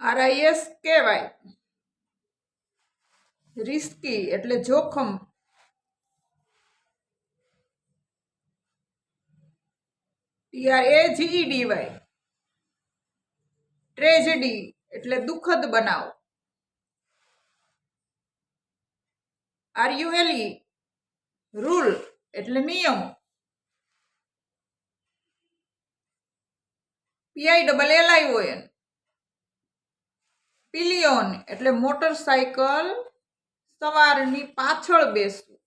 RIS કહેવાય. Risky એટલે જોખમ. TRAGEDY ટ્રેજેડી એટલે દુઃખદ બનાવ. RULE રૂલ એટલે નિયમ. PILLION પિલિયોન એટલે મોટરસાયકલ સવારની પાછળ બેસવું.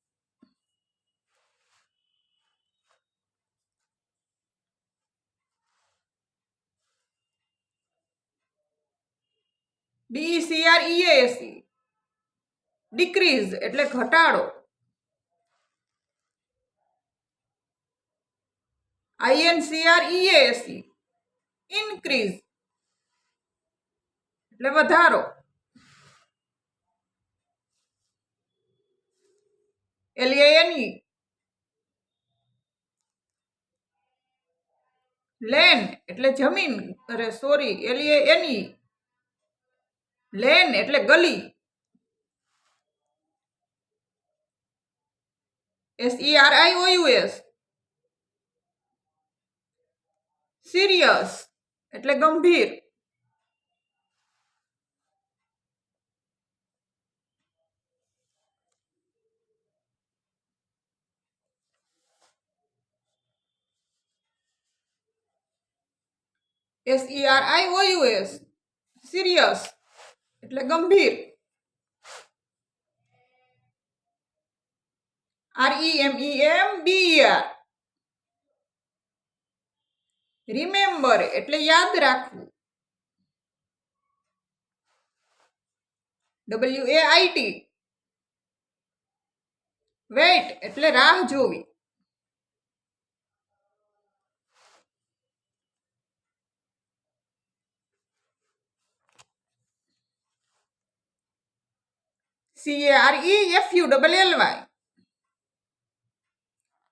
DECREASE ડિક્રીઝ એટલે ઘટાડો. INCREASE ઇન્ક્રીઝ એટલે વધારો. LANE લેન એટલે જમીન. LANE લેન એટલે ગલી. SERIOUS સિરિયસ એટલે ગંભીર. SERIOUS સિરિયસ એટલે ગંભીર. REMEMBER રિમેમ્બર એટલે યાદ રાખવું. WAIT વેઇટ એટલે રાહ જોવી. CAREFULLY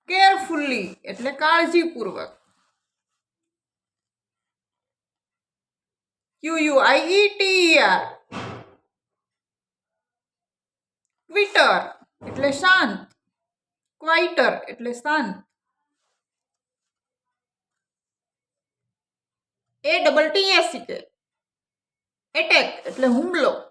કેરફુલ્લી એટલે કાળજીપૂર્વક. QUIETER ક્વિટર એટલે શાંત. ક્વાઇટર એટલે શાંત. ATTACK એટેક એટલે હુમલો.